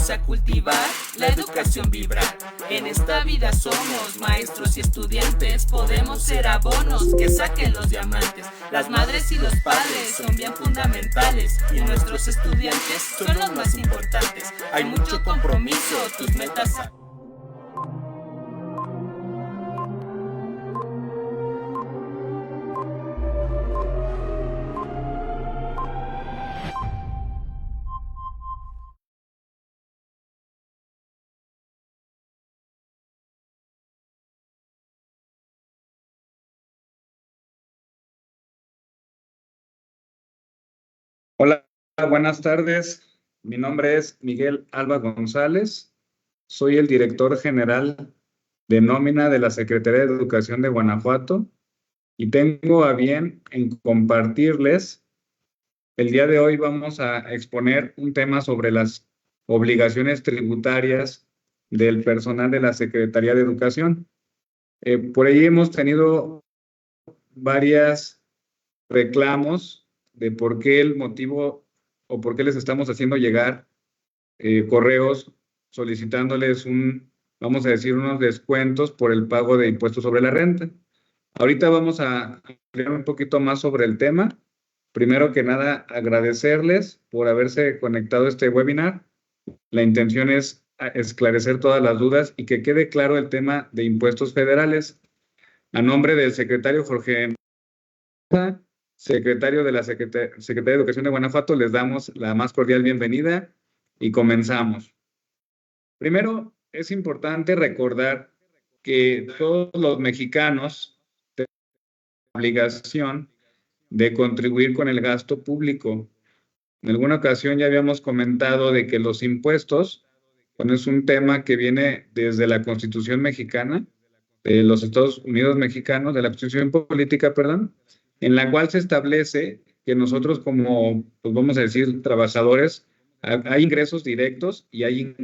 Vamos a cultivar la educación vibral. En esta vida somos maestros y estudiantes. Podemos ser abonos que saquen los diamantes. Las madres y los padres son bien fundamentales y nuestros estudiantes son los más importantes. Hay mucho compromiso, tus metas. Hola, buenas tardes. Mi nombre es Miguel Alba González. Soy el director general de nómina de la Secretaría de Educación de Guanajuato y tengo a bien en compartirles. El día de hoy vamos a exponer un tema sobre las obligaciones tributarias del personal de la Secretaría de Educación. Por ahí hemos tenido varios reclamos de por qué el motivo o por qué les estamos haciendo llegar correos solicitándoles vamos a decir, unos descuentos por el pago de impuestos sobre la renta. Ahorita vamos a hablar un poquito más sobre el tema. Primero que nada, agradecerles por haberse conectado a este webinar. La intención es esclarecer todas las dudas y que quede claro el tema de impuestos federales. A nombre del secretario Jorge, secretario de la Secretaría de Educación de Guanajuato, les damos la más cordial bienvenida y comenzamos. Primero, es importante recordar que todos los mexicanos tenemos la obligación de contribuir con el gasto público. En alguna ocasión ya habíamos comentado de que los impuestos, bueno, es un tema que viene desde la Constitución mexicana, de los Estados Unidos mexicanos, de la Constitución política, perdón, en la cual se establece que nosotros como, pues vamos a decir, trabajadores, hay ingresos directos y hay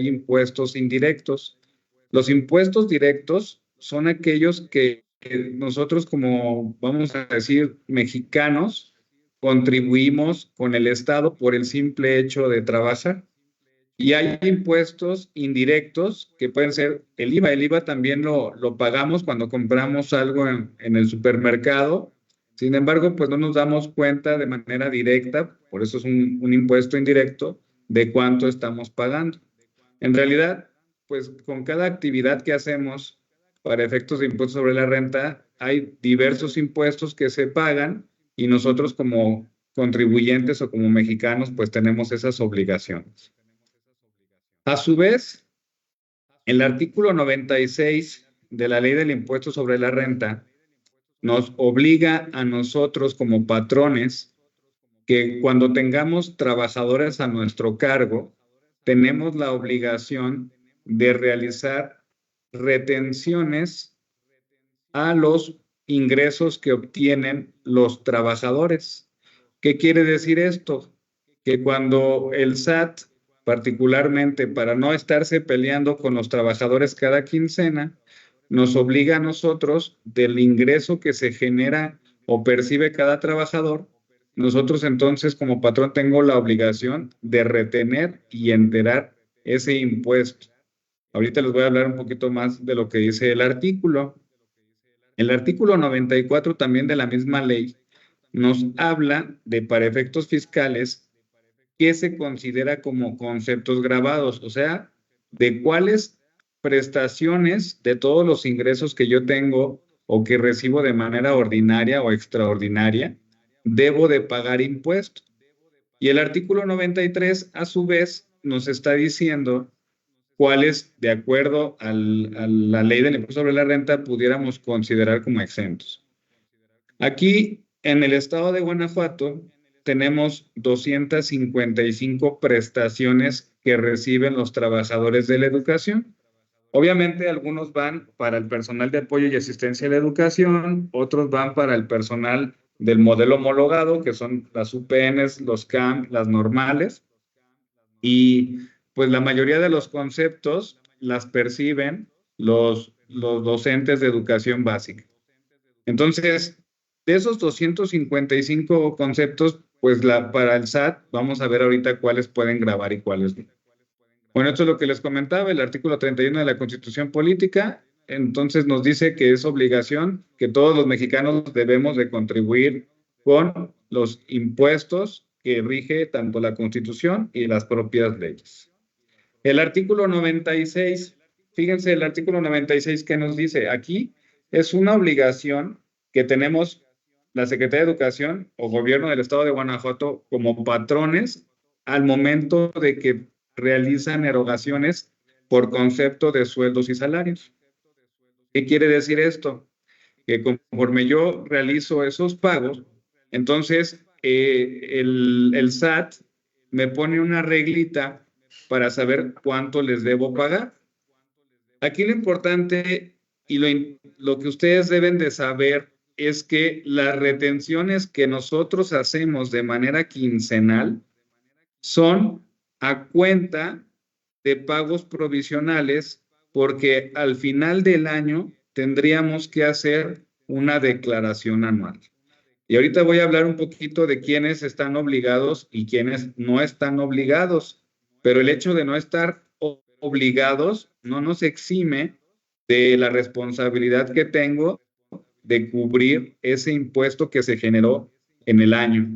impuestos indirectos. Los impuestos directos son aquellos que nosotros como, vamos a decir, mexicanos, contribuimos con el Estado por el simple hecho de trabajar. Y hay impuestos indirectos que pueden ser el IVA. El IVA también lo pagamos cuando compramos algo en el supermercado. Sin embargo, pues no nos damos cuenta de manera directa, por eso es un impuesto indirecto, de cuánto estamos pagando. En realidad, pues con cada actividad que hacemos para efectos de impuestos sobre la renta, hay diversos impuestos que se pagan y nosotros como contribuyentes o como mexicanos, pues tenemos esas obligaciones. A su vez, el artículo 96 de la Ley del Impuesto sobre la Renta nos obliga a nosotros como patrones que cuando tengamos trabajadores a nuestro cargo, tenemos la obligación de realizar retenciones a los ingresos que obtienen los trabajadores. ¿Qué quiere decir esto? Que cuando el SAT, particularmente para no estarse peleando con los trabajadores cada quincena, nos obliga a nosotros del ingreso que se genera o percibe cada trabajador, nosotros entonces como patrón tengo la obligación de retener y enterar ese impuesto. Ahorita les voy a hablar un poquito más de lo que dice el artículo. El artículo 94 también de la misma ley nos habla de para efectos fiscales qué se considera como conceptos gravados, o sea, de cuáles prestaciones de todos los ingresos que yo tengo o que recibo de manera ordinaria o extraordinaria, debo de pagar impuestos. Y el artículo 93, a su vez, nos está diciendo cuáles, de acuerdo a la ley del impuesto sobre la renta, pudiéramos considerar como exentos. Aquí, en el estado de Guanajuato, tenemos 255 prestaciones que reciben los trabajadores de la educación. Obviamente, algunos van para el personal de apoyo y asistencia a la educación, otros van para el personal del modelo homologado, que son las UPNs, los CAM, las normales, y pues la mayoría de los conceptos las perciben los docentes de educación básica. Entonces, de esos 255 conceptos, pues para el SAT, vamos a ver ahorita cuáles pueden gravar y cuáles no. Bueno, esto es lo que les comentaba, el artículo 31 de la Constitución Política. Entonces nos dice que es obligación que todos los mexicanos debemos de contribuir con los impuestos que rige tanto la Constitución y las propias leyes. El artículo 96, fíjense el artículo 96 que nos dice, aquí es una obligación que tenemos la Secretaría de Educación o Gobierno del Estado de Guanajuato como patrones al momento de que realizan erogaciones por concepto de sueldos y salarios. ¿Qué quiere decir esto? Que conforme yo realizo esos pagos, entonces el SAT me pone una reglita para saber cuánto les debo pagar. Aquí lo importante y lo que ustedes deben de saber es que las retenciones que nosotros hacemos de manera quincenal son a cuenta de pagos provisionales, porque al final del año tendríamos que hacer una declaración anual. Y ahorita voy a hablar un poquito de quiénes están obligados y quiénes no están obligados, pero el hecho de no estar obligados no nos exime de la responsabilidad que tengo de cubrir ese impuesto que se generó en el año.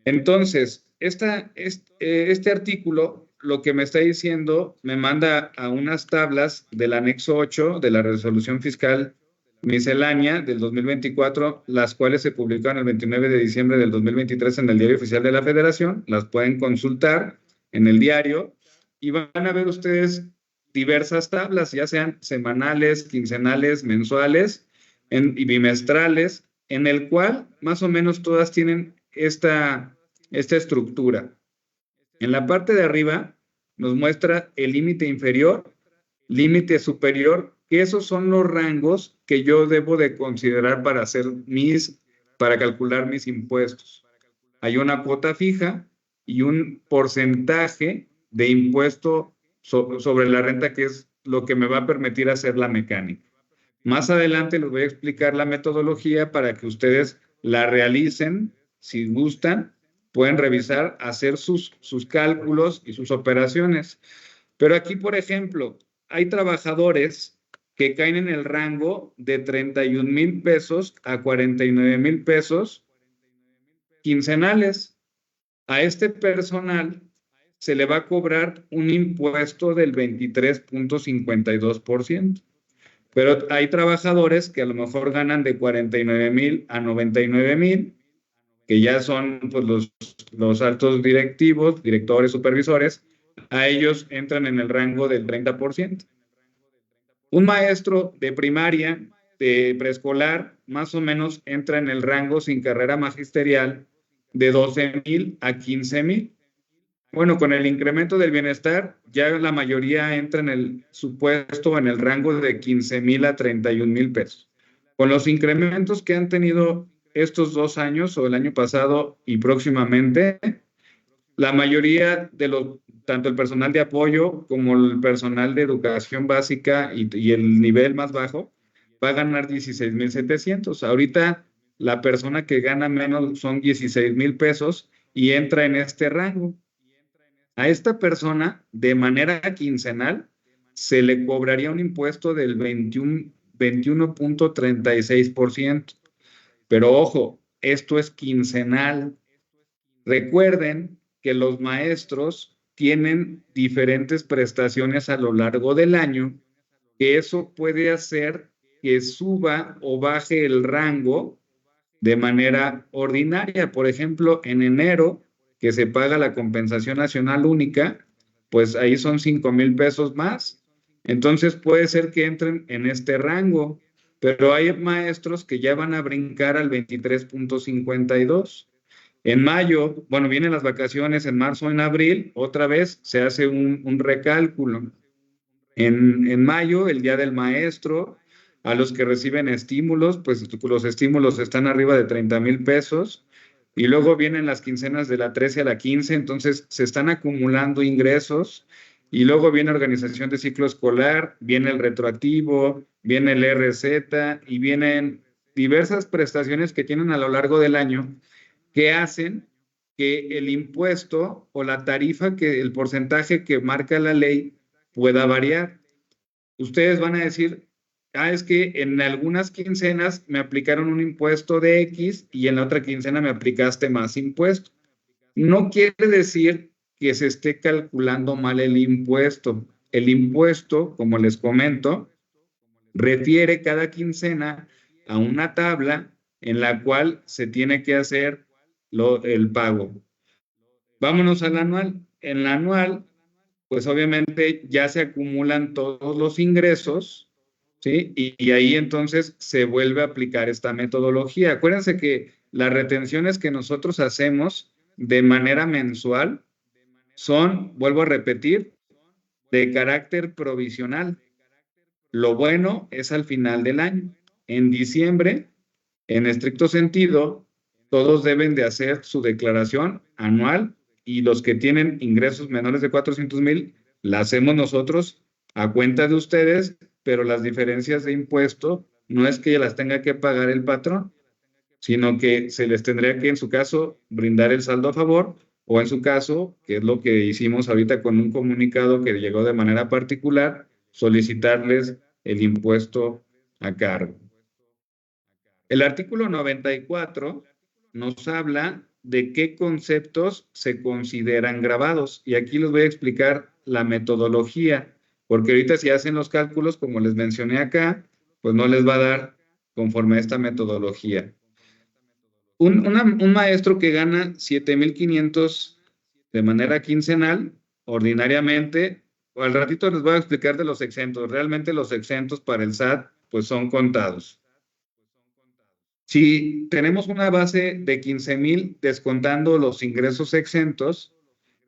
Entonces, este artículo lo que me está diciendo me manda a unas tablas del anexo 8 de la resolución fiscal miscelánea del 2024, las cuales se publicaron el 29 de diciembre del 2023 en el Diario Oficial de la Federación. Las pueden consultar en el diario y van a ver ustedes diversas tablas, ya sean semanales, quincenales, mensuales y bimestrales, en el cual más o menos todas tienen esta estructura. En la parte de arriba nos muestra el límite inferior, límite superior, que esos son los rangos que yo debo de considerar para calcular mis impuestos. Hay una cuota fija y un porcentaje de impuesto sobre la renta, que es lo que me va a permitir hacer la mecánica. Más adelante les voy a explicar la metodología para que ustedes la realicen, si gustan, pueden revisar, hacer sus cálculos y sus operaciones. Pero aquí, por ejemplo, hay trabajadores que caen en el rango de 31,000 pesos a 49,000 pesos quincenales. A este personal se le va a cobrar un impuesto del 23.52%. Pero hay trabajadores que a lo mejor ganan de 49,000 a 99,000, que ya son pues, los altos directivos, directores, supervisores. A ellos entran en el rango del 30%. Un maestro de primaria, de preescolar, más o menos entra en el rango sin carrera magisterial de 12,000 a 15,000. Bueno, con el incremento del bienestar, ya la mayoría entra en el supuesto en el rango de 15,000 a 31,000 pesos. Con los incrementos que han tenido estos 2 años o el año pasado y próximamente, la mayoría de tanto el personal de apoyo como el personal de educación básica y el nivel más bajo va a ganar 16,700. Ahorita la persona que gana menos son 16,000 pesos y entra en este rango. A esta persona, de manera quincenal, se le cobraría un impuesto del 21.36%. Pero ojo, esto es quincenal. Recuerden que los maestros tienen diferentes prestaciones a lo largo del año, que eso puede hacer que suba o baje el rango de manera ordinaria. Por ejemplo, en enero, que se paga la compensación nacional única, pues ahí son 5,000 pesos más. Entonces puede ser que entren en este rango, pero hay maestros que ya van a brincar al 23.52. En mayo, bueno, vienen las vacaciones, en marzo, en abril, otra vez se hace un recálculo. En mayo, el Día del Maestro, a los que reciben estímulos, pues los estímulos están arriba de 30,000 pesos. Y luego vienen las quincenas de la 13 a la 15, entonces se están acumulando ingresos. Y luego viene organización de ciclo escolar, viene el retroactivo, viene el RZ y vienen diversas prestaciones que tienen a lo largo del año que hacen que el impuesto o la tarifa, que el porcentaje que marca la ley pueda variar. Ustedes van a decir, es que en algunas quincenas me aplicaron un impuesto de X y en la otra quincena me aplicaste más impuesto. No quiere decir que se esté calculando mal el impuesto. El impuesto, como les comento, refiere cada quincena a una tabla en la cual se tiene que hacer el pago. Vámonos al anual. En el anual, pues obviamente ya se acumulan todos los ingresos, ¿sí? Y ahí entonces se vuelve a aplicar esta metodología. Acuérdense que las retenciones que nosotros hacemos de manera mensual son, vuelvo a repetir, de carácter provisional. Lo bueno es al final del año. En diciembre, en estricto sentido, todos deben de hacer su declaración anual y los que tienen ingresos menores de 400,000, la hacemos nosotros a cuenta de ustedes, pero las diferencias de impuesto no es que las tenga que pagar el patrón, sino que se les tendría que, en su caso, brindar el saldo a favor, o en su caso, que es lo que hicimos ahorita con un comunicado que llegó de manera particular, solicitarles el impuesto a cargo. El artículo 94 nos habla de qué conceptos se consideran grabados, y aquí les voy a explicar la metodología, porque ahorita si hacen los cálculos, como les mencioné acá, pues no les va a dar conforme a esta metodología. Un maestro que gana 7,500 de manera quincenal, ordinariamente, al ratito les voy a explicar de los exentos. Realmente los exentos para el SAT, pues son contados. Si tenemos una base de 15,000 descontando los ingresos exentos,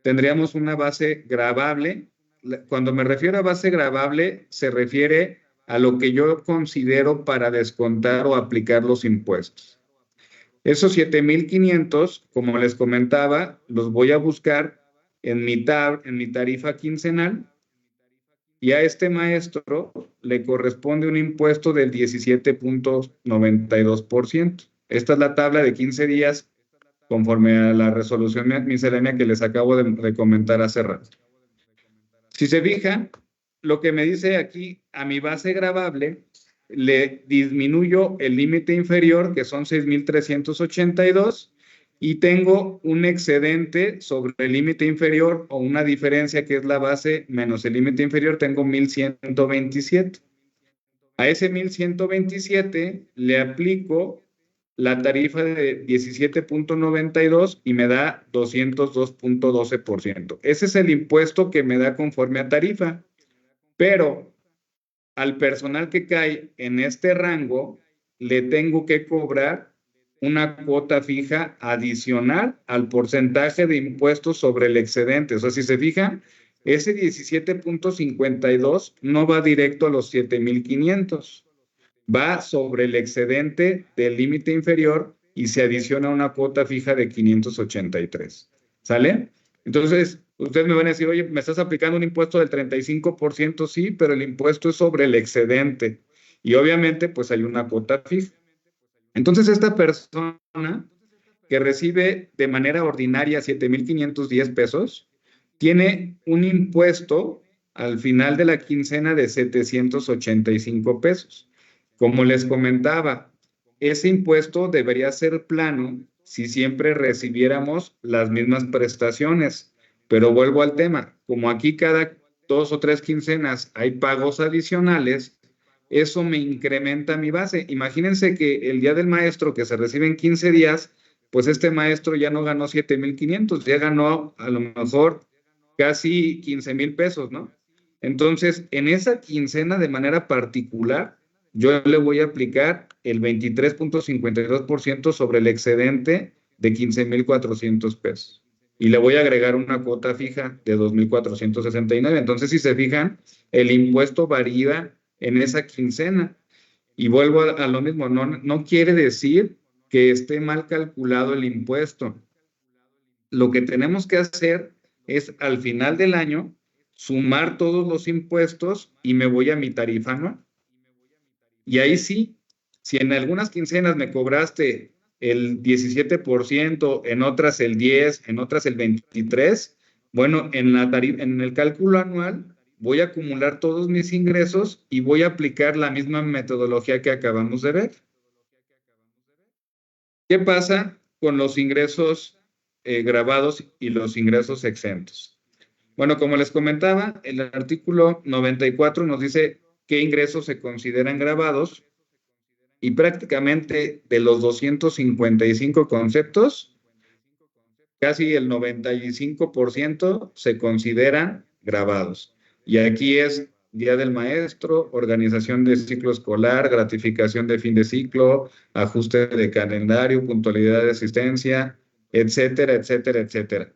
tendríamos una base gravable. Cuando me refiero a base gravable, se refiere a lo que yo considero para descontar o aplicar los impuestos. Esos 7,500, como les comentaba, los voy a buscar en mi tarifa quincenal, y a este maestro le corresponde un impuesto del 17.92%. Esta es la tabla de 15 días conforme a la resolución miscelánea que les acabo de comentar hace rato. Si se fijan, lo que me dice aquí, a mi base gravable le disminuyo el límite inferior, que son 6,382, y tengo un excedente sobre el límite inferior, o una diferencia que es la base menos el límite inferior, tengo 1,127. A ese 1,127 le aplico la tarifa de 17.92 y me da 202.12%. Ese es el impuesto que me da conforme a tarifa, pero al personal que cae en este rango le tengo que cobrar una cuota fija adicional al porcentaje de impuestos sobre el excedente. O sea, si se fijan, ese 17.52 no va directo a los 7,500. Va sobre el excedente del límite inferior y se adiciona una cuota fija de 583. ¿Sale? Entonces, ustedes me van a decir, oye, ¿me estás aplicando un impuesto del 35%? Sí, pero el impuesto es sobre el excedente. Y obviamente, pues hay una cuota fija. Entonces, esta persona que recibe de manera ordinaria 7,510 pesos, tiene un impuesto al final de la quincena de 785 pesos. Como les comentaba, ese impuesto debería ser plano si siempre recibiéramos las mismas prestaciones. Pero vuelvo al tema, como aquí cada 2 o 3 quincenas hay pagos adicionales, eso me incrementa mi base. Imagínense que el día del maestro, que se recibe en 15 días, pues este maestro ya no ganó 7,500, ya ganó a lo mejor casi 15,000 pesos, ¿no? Entonces, en esa quincena de manera particular, yo le voy a aplicar el 23.52% sobre el excedente de 15,400 pesos. Y le voy a agregar una cuota fija de 2,469. Entonces, si se fijan, el impuesto varía en esa quincena. Y vuelvo a lo mismo, no quiere decir que esté mal calculado el impuesto. Lo que tenemos que hacer es, al final del año, sumar todos los impuestos y me voy a mi tarifa anual. Y ahí sí, si en algunas quincenas me cobraste el 17%, en otras el 10%, en otras el 23%. Bueno, en el cálculo anual voy a acumular todos mis ingresos y voy a aplicar la misma metodología que acabamos de ver. ¿Qué pasa con los ingresos grabados y los ingresos exentos? Bueno, como les comentaba, el artículo 94 nos dice qué ingresos se consideran grabados y prácticamente de los 255 conceptos, casi el 95% se consideran grabados. Y aquí es Día del Maestro, organización de ciclo escolar, gratificación de fin de ciclo, ajuste de calendario, puntualidad de asistencia, etcétera, etcétera, etcétera.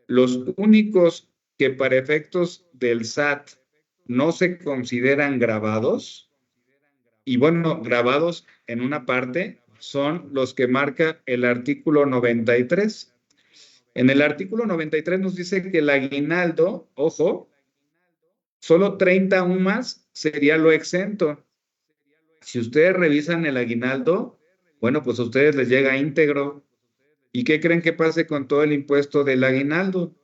Los únicos que para efectos del SAT no se consideran grabados, y bueno, grabados en una parte, son los que marca el artículo 93. En el artículo 93 nos dice que el aguinaldo, ojo, solo 30 UMAS sería lo exento. Si ustedes revisan el aguinaldo, bueno, pues a ustedes les llega íntegro. ¿Y qué creen que pase con todo el impuesto del aguinaldo?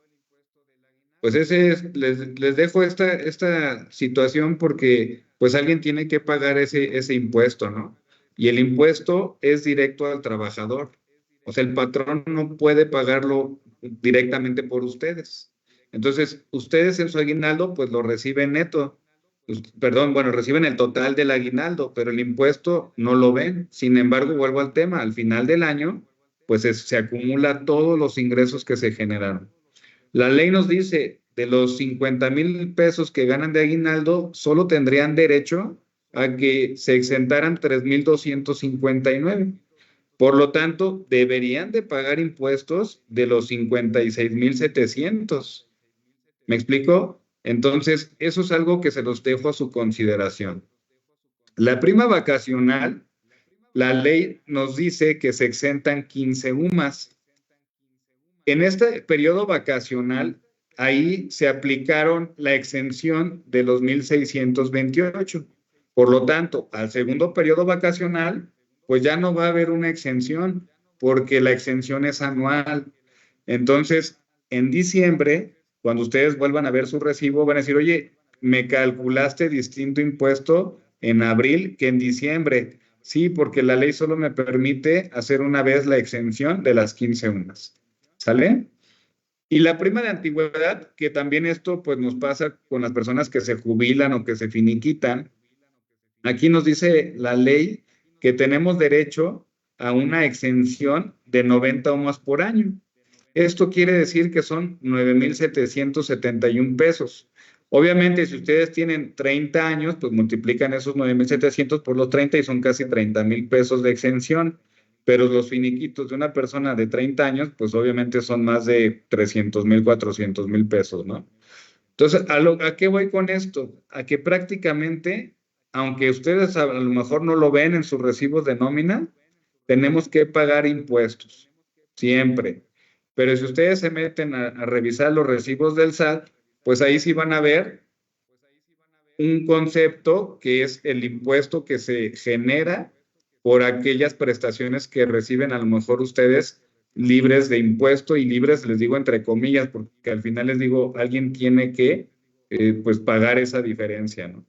Pues les dejo esta situación porque pues alguien tiene que pagar ese impuesto, ¿no? Y el impuesto es directo al trabajador. O sea, el patrón no puede pagarlo directamente por ustedes. Entonces, ustedes en su aguinaldo pues lo reciben neto. Perdón, bueno, reciben el total del aguinaldo, pero el impuesto no lo ven. Sin embargo, vuelvo al tema, al final del año pues se acumula todos los ingresos que se generaron. La ley nos dice, de los 50,000 pesos que ganan de aguinaldo, solo tendrían derecho a que se exentaran 3,259. Por lo tanto, deberían de pagar impuestos de los 56,700. ¿Me explico? Entonces, eso es algo que se los dejo a su consideración. La prima vacacional, la ley nos dice que se exentan 15 UMAS. En este periodo vacacional, ahí se aplicaron la exención de los 1,628. Por lo tanto, al segundo periodo vacacional, pues ya no va a haber una exención, porque la exención es anual. Entonces, en diciembre, cuando ustedes vuelvan a ver su recibo, van a decir, oye, me calculaste distinto impuesto en abril que en diciembre. Sí, porque la ley solo me permite hacer una vez la exención de las 15 UMAS. ¿Sale? Y la prima de antigüedad, que también esto pues nos pasa con las personas que se jubilan o que se finiquitan. Aquí nos dice la ley que tenemos derecho a una exención de 90 UMAS por año. Esto quiere decir que son 9,771 pesos. Obviamente, si ustedes tienen 30 años, pues multiplican esos 9,700 por los 30 y son casi 30,000 pesos de exención. Pero los finiquitos de una persona de 30 años, pues obviamente son más de 300,000, 400,000 pesos, ¿no? Entonces, ¿a qué voy con esto? A que prácticamente, aunque ustedes a lo mejor no lo ven en sus recibos de nómina, tenemos que pagar impuestos, siempre. Pero si ustedes se meten a revisar los recibos del SAT, pues ahí sí van a ver un concepto que es el impuesto que se genera por aquellas prestaciones que reciben a lo mejor ustedes libres de impuesto, y libres les digo entre comillas, porque al final les digo, alguien tiene que pues pagar esa diferencia, ¿no?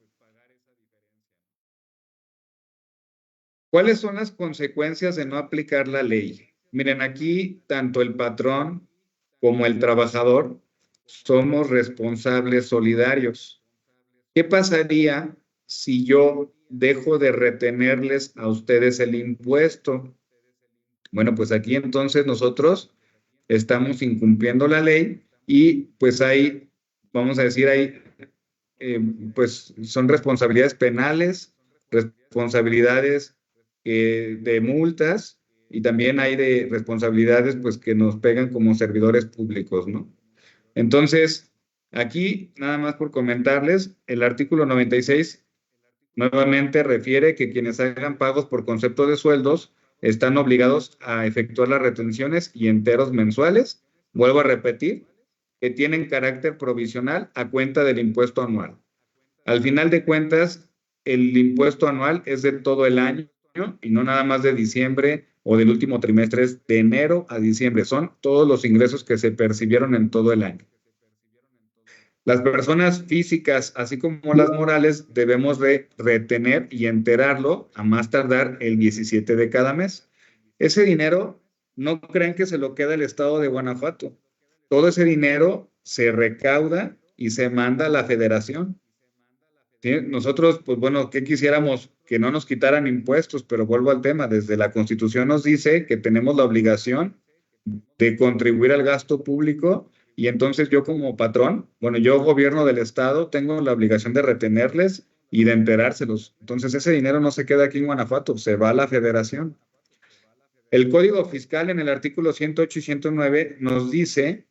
¿Cuáles son las consecuencias de no aplicar la ley? Miren, aquí tanto el patrón como el trabajador somos responsables solidarios. ¿Qué pasaría si yo dejo de retenerles a ustedes el impuesto? Bueno, pues aquí entonces nosotros estamos incumpliendo la ley y pues hay, vamos a decir, hay, pues son responsabilidades penales, responsabilidades de multas, y también hay de responsabilidades pues que nos pegan como servidores públicos, ¿no? Entonces, aquí nada más por comentarles, el artículo 96 nuevamente refiere que quienes hagan pagos por concepto de sueldos están obligados a efectuar las retenciones y enteros mensuales. Vuelvo a repetir, que tienen carácter provisional a cuenta del impuesto anual. Al final de cuentas, el impuesto anual es de todo el año y no nada más de diciembre o del último trimestre es de enero a diciembre. Son todos los ingresos que se percibieron en todo el año. Las personas físicas, así como las morales, debemos de retener y enterarlo a más tardar el 17 de cada mes. Ese dinero, no crean que se lo queda el Estado de Guanajuato. Todo ese dinero se recauda y se manda a la Federación. ¿Sí? Nosotros, pues bueno, ¿qué quisiéramos? Que no nos quitaran impuestos, pero vuelvo al tema. Desde la Constitución nos dice que tenemos la obligación de contribuir al gasto público. Y entonces yo como patrón, bueno, yo gobierno del Estado, tengo la obligación de retenerles y de enterárselos. Entonces ese dinero no se queda aquí en Guanajuato, se va a la Federación. El Código Fiscal en el artículo 108 y 109 nos dice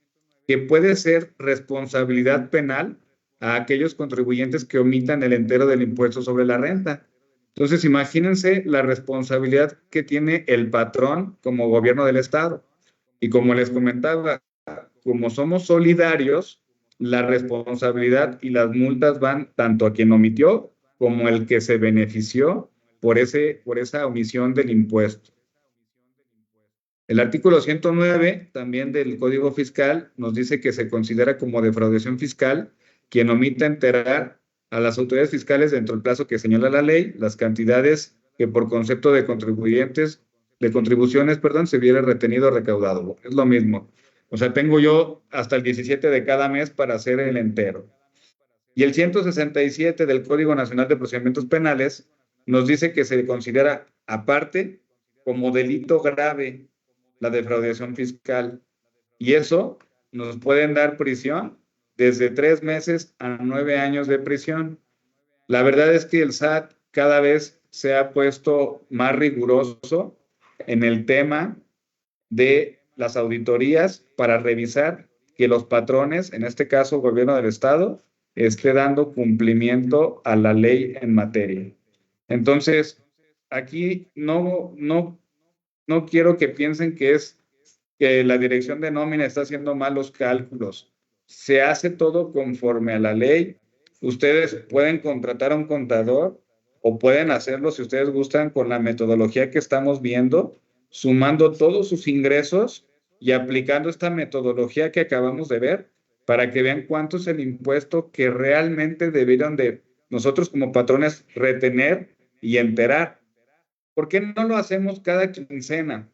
que puede ser responsabilidad penal a aquellos contribuyentes que omitan el entero del impuesto sobre la renta. Entonces imagínense la responsabilidad que tiene el patrón como gobierno del Estado. Y como les comentaba, como somos solidarios, la responsabilidad y las multas van tanto a quien omitió como el que se benefició por esa omisión del impuesto. El artículo 109 también del Código Fiscal nos dice que se considera como defraudación fiscal quien omita enterar a las autoridades fiscales dentro del plazo que señala la ley las cantidades que por concepto de contribuyentes, de contribuciones, se hubiera retenido o recaudado. Es lo mismo. O sea, tengo yo hasta el 17 de cada mes para hacer el entero. Y el 167 del Código Nacional de Procedimientos Penales nos dice que se considera aparte como delito grave la defraudación fiscal. Y eso nos pueden dar prisión desde 3 meses a 9 años de prisión. La verdad es que el SAT cada vez se ha puesto más riguroso en el tema de las auditorías para revisar que los patrones, en este caso gobierno del Estado, esté dando cumplimiento a la ley en materia. Entonces, aquí no quiero que piensen que es que la dirección de nómina está haciendo malos cálculos. Se hace todo conforme a la ley. Ustedes pueden contratar a un contador o pueden hacerlo, si ustedes gustan, con la metodología que estamos viendo, sumando todos sus ingresos y aplicando esta metodología que acabamos de ver para que vean cuánto es el impuesto que realmente debieron de nosotros como patrones retener y enterar. ¿Por qué no lo hacemos cada quincena?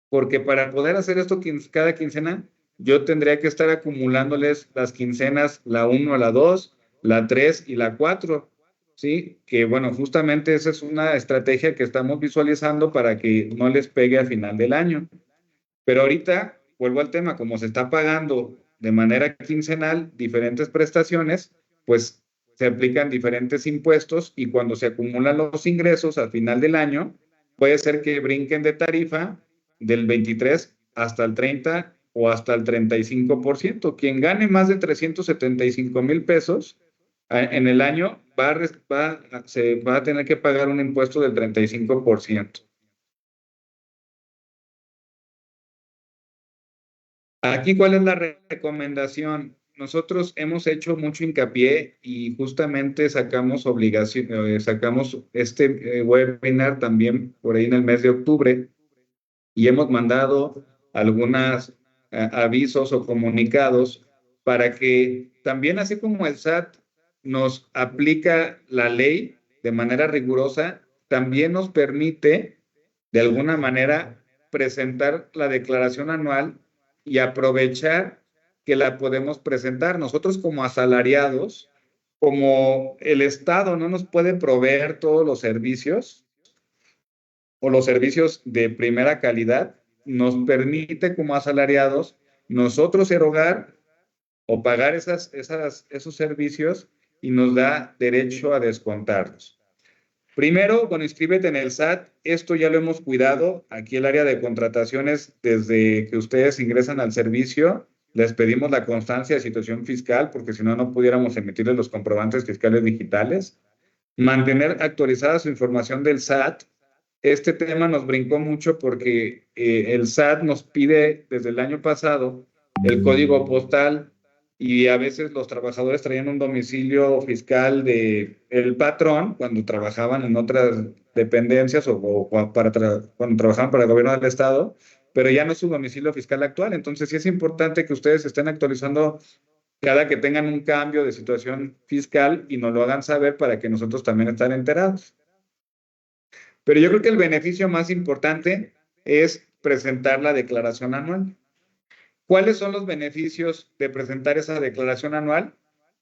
Porque para poder hacer esto cada quincena, yo tendría que estar acumulándoles las quincenas, la 1, la 2, la 3 y la 4, ¿sí? Que bueno, justamente esa es una estrategia que estamos visualizando para que no les pegue a final del año. Pero ahorita, vuelvo al tema, como se está pagando de manera quincenal diferentes prestaciones, pues se aplican diferentes impuestos y cuando se acumulan los ingresos al final del año, puede ser que brinquen de tarifa del 23 hasta el 30 o hasta el 35%. Quien gane más de 375,000 pesos en el año se va a tener que pagar un impuesto del 35%. Aquí, ¿cuál es la recomendación? Nosotros hemos hecho mucho hincapié y justamente sacamos este webinar también por ahí en el mes de octubre y hemos mandado algunos avisos o comunicados para que también, así como el SAT nos aplica la ley de manera rigurosa, también nos permite de alguna manera presentar la declaración anual y aprovechar que la podemos presentar. Nosotros como asalariados, como el Estado no nos puede proveer todos los servicios o los servicios de primera calidad, nos permite como asalariados nosotros erogar o pagar esos servicios y nos da derecho a descontarlos. Primero, bueno, inscríbete en el SAT. Esto ya lo hemos cuidado. Aquí el área de contrataciones, desde que ustedes ingresan al servicio, les pedimos la constancia de situación fiscal, porque si no, no pudiéramos emitirles los comprobantes fiscales digitales. Mantener actualizada su información del SAT. Este tema nos brincó mucho porque el SAT nos pide desde el año pasado el código postal y a veces los trabajadores traían un domicilio fiscal del patrón cuando trabajaban en otras dependencias cuando trabajaban para el gobierno del estado, pero ya no es su domicilio fiscal actual. Entonces sí es importante que ustedes estén actualizando cada que tengan un cambio de situación fiscal y nos lo hagan saber para que nosotros también estén enterados. Pero yo creo que el beneficio más importante es presentar la declaración anual. ¿Cuáles son los beneficios de presentar esa declaración anual?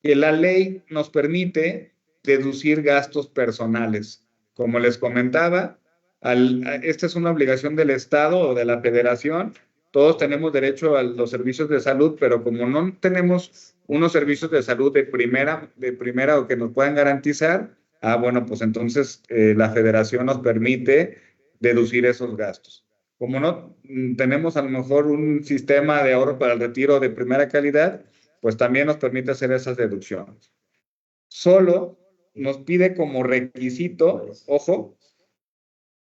Que la ley nos permite deducir gastos personales. Como les comentaba, esta es una obligación del Estado o de la Federación. Todos tenemos derecho a los servicios de salud, pero como no tenemos unos servicios de salud de primera o que nos puedan garantizar, bueno, pues entonces la Federación nos permite deducir esos gastos. Como no tenemos a lo mejor un sistema de ahorro para el retiro de primera calidad, pues también nos permite hacer esas deducciones. Solo nos pide como requisito, ojo,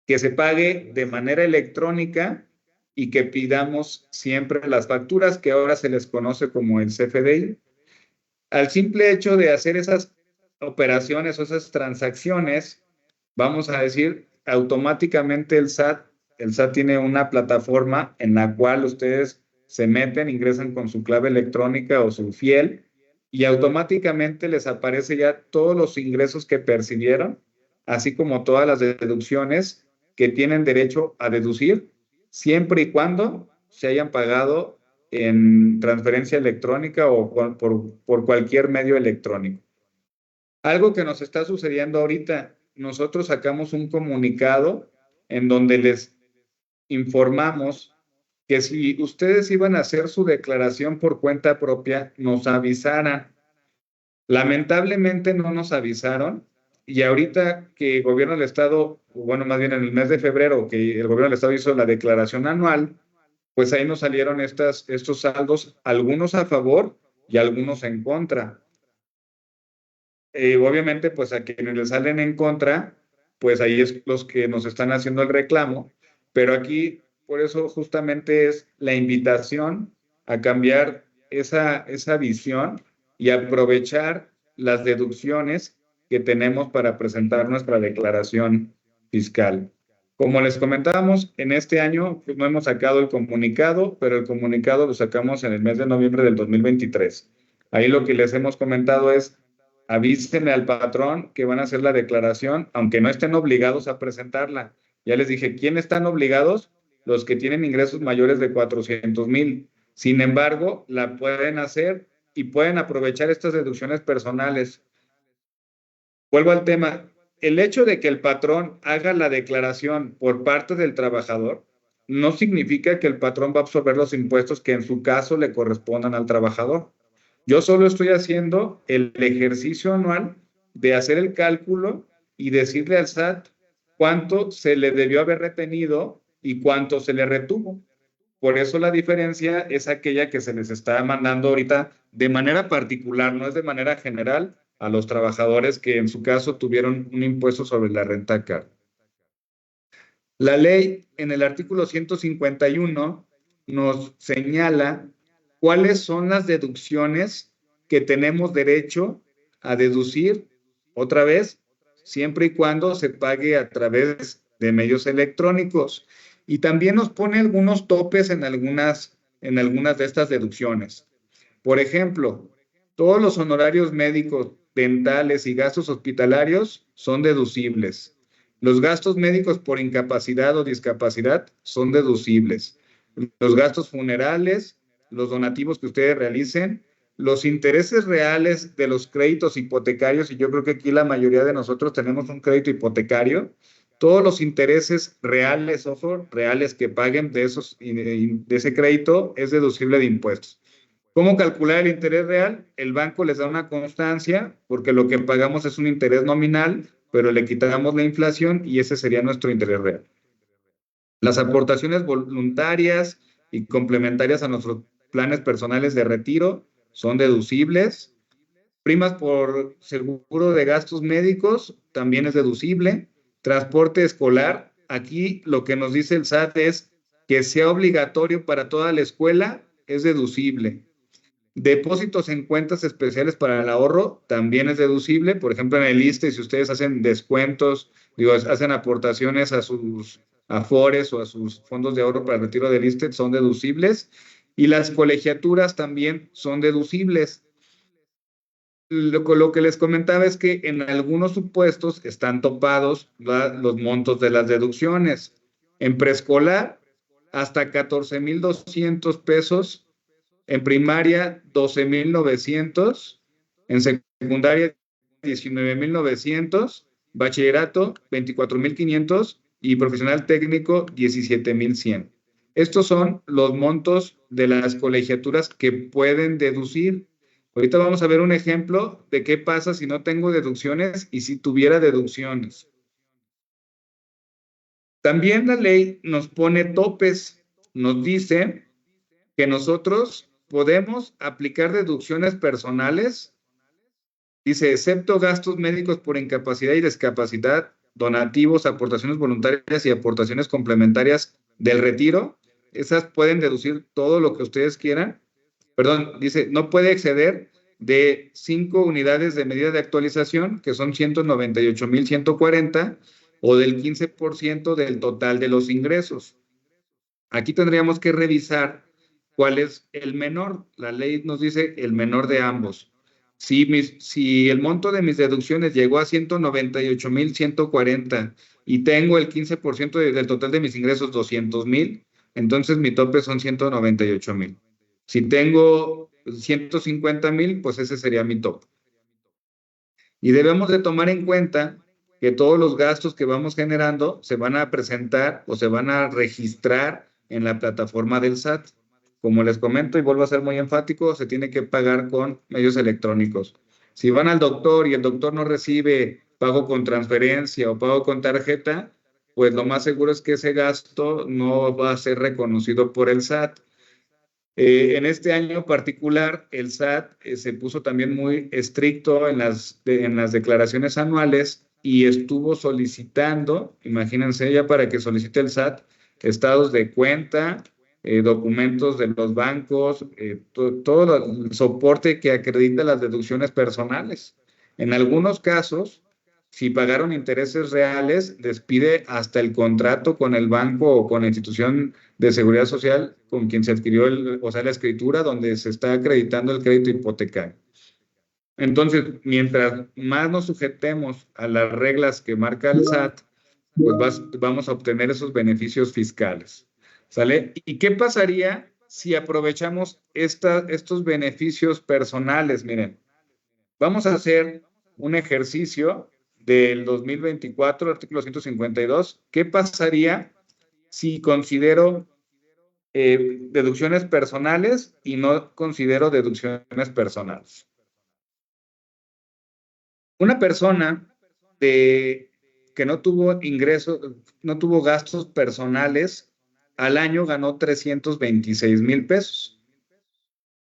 que se pague de manera electrónica y que pidamos siempre las facturas, que ahora se les conoce como el CFDI. Al simple hecho de hacer esas operaciones o esas transacciones, vamos a decir, automáticamente el SAT tiene una plataforma en la cual ustedes se meten, ingresan con su clave electrónica o su fiel y automáticamente les aparece ya todos los ingresos que percibieron, así como todas las deducciones que tienen derecho a deducir, siempre y cuando se hayan pagado en transferencia electrónica o por cualquier medio electrónico. Algo que nos está sucediendo ahorita, nosotros sacamos un comunicado en donde les informamos que si ustedes iban a hacer su declaración por cuenta propia, nos avisaran. Lamentablemente no nos avisaron y ahorita que el gobierno del estado, bueno, más bien en el mes de febrero, que el gobierno del estado hizo la declaración anual, pues ahí nos salieron estos saldos, algunos a favor y algunos en contra. Obviamente, pues a quienes les salen en contra, pues ahí es los que nos están haciendo el reclamo, pero aquí, por eso justamente es la invitación a cambiar esa visión y aprovechar las deducciones que tenemos para presentar nuestra declaración fiscal. Como les comentábamos, en este año pues, no hemos sacado el comunicado, pero el comunicado lo sacamos en el mes de noviembre del 2023. Ahí lo que les hemos comentado es, avísenle al patrón que van a hacer la declaración, aunque no estén obligados a presentarla. Ya les dije, ¿quiénes están obligados? Los que tienen ingresos mayores de 400,000. Sin embargo, la pueden hacer y pueden aprovechar estas deducciones personales. Vuelvo al tema. El hecho de que el patrón haga la declaración por parte del trabajador no significa que el patrón va a absorber los impuestos que en su caso le correspondan al trabajador. Yo solo estoy haciendo el ejercicio anual de hacer el cálculo y decirle al SAT cuánto se le debió haber retenido y cuánto se le retuvo. Por eso la diferencia es aquella que se les está mandando ahorita de manera particular, no es de manera general a los trabajadores que en su caso tuvieron un impuesto sobre la renta a cargo. La ley en el artículo 151 nos señala cuáles son las deducciones que tenemos derecho a deducir, otra vez, siempre y cuando se pague a través de medios electrónicos. Y también nos pone algunos topes en algunas de estas deducciones. Por ejemplo, todos los honorarios médicos, dentales y gastos hospitalarios son deducibles. Los gastos médicos por incapacidad o discapacidad son deducibles. Los gastos funerales, los donativos que ustedes realicen, los intereses reales de los créditos hipotecarios, y yo creo que aquí la mayoría de nosotros tenemos un crédito hipotecario, todos los intereses reales, ojo, reales que paguen de ese crédito es deducible de impuestos. ¿Cómo calcular el interés real? El banco les da una constancia porque lo que pagamos es un interés nominal, pero le quitamos la inflación y ese sería nuestro interés real. Las aportaciones voluntarias y complementarias a nuestros planes personales de retiro son deducibles. Primas por seguro de gastos médicos también es deducible. Transporte escolar, aquí lo que nos dice el SAT es que sea obligatorio para toda la escuela, es deducible. Depósitos en cuentas especiales para el ahorro también es deducible. Por ejemplo, en el ISSSTE, si ustedes hacen descuentos, hacen aportaciones a sus afores o a sus fondos de ahorro para el retiro del ISSSTE, son deducibles. Y las colegiaturas también son deducibles. Lo que les comentaba es que en algunos supuestos están topados los montos de las deducciones. En preescolar, hasta 14,200 pesos. En primaria, 12,900. En secundaria, 19,900. Bachillerato, 24,500. Y profesional técnico, 17,100. Estos son los montos de las colegiaturas que pueden deducir. Ahorita vamos a ver un ejemplo de qué pasa si no tengo deducciones y si tuviera deducciones. También la ley nos pone topes. Nos dice que nosotros podemos aplicar deducciones personales. Dice, excepto gastos médicos por incapacidad y discapacidad, donativos, aportaciones voluntarias y aportaciones complementarias del retiro. Esas pueden deducir todo lo que ustedes quieran. Perdón, dice, no puede exceder de 5 unidades de medida de actualización, que son 198,140, o del 15% del total de los ingresos. Aquí tendríamos que revisar cuál es el menor. La ley nos dice el menor de ambos. Si el monto de mis deducciones llegó a 198,140 y tengo el 15% del total de mis ingresos, 200,000, entonces mi tope son 198,000. Si tengo 150,000, pues ese sería mi tope. Y debemos de tomar en cuenta que todos los gastos que vamos generando se van a presentar o se van a registrar en la plataforma del SAT. Como les comento y vuelvo a ser muy enfático, se tiene que pagar con medios electrónicos. Si van al doctor y el doctor no recibe pago con transferencia o pago con tarjeta, pues lo más seguro es que ese gasto no va a ser reconocido por el SAT. En este año particular, el SAT se puso también muy estricto en las declaraciones anuales y estuvo solicitando, imagínense ya para que solicite el SAT, estados de cuenta, documentos de los bancos, todo el soporte que acredita las deducciones personales. En algunos casos, si pagaron intereses reales, les pide hasta el contrato con el banco o con la institución de seguridad social con quien se adquirió, la escritura donde se está acreditando el crédito hipotecario. Entonces, mientras más nos sujetemos a las reglas que marca el SAT, pues vamos a obtener esos beneficios fiscales. ¿Sale? ¿Y qué pasaría si aprovechamos estos beneficios personales? Miren, vamos a hacer un ejercicio del 2024, artículo 152. ¿Qué pasaría si considero deducciones personales y no considero deducciones personales? Una persona que no tuvo ingresos, no tuvo gastos personales, al año ganó 326,000 pesos.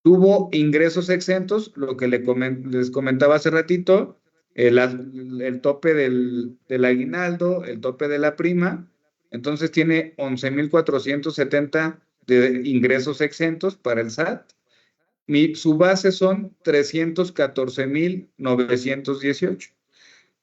Tuvo ingresos exentos, lo que les comentaba hace ratito, el tope del aguinaldo, el tope de la prima, entonces tiene 11,470 de ingresos exentos para el SAT. Su base son 314,918.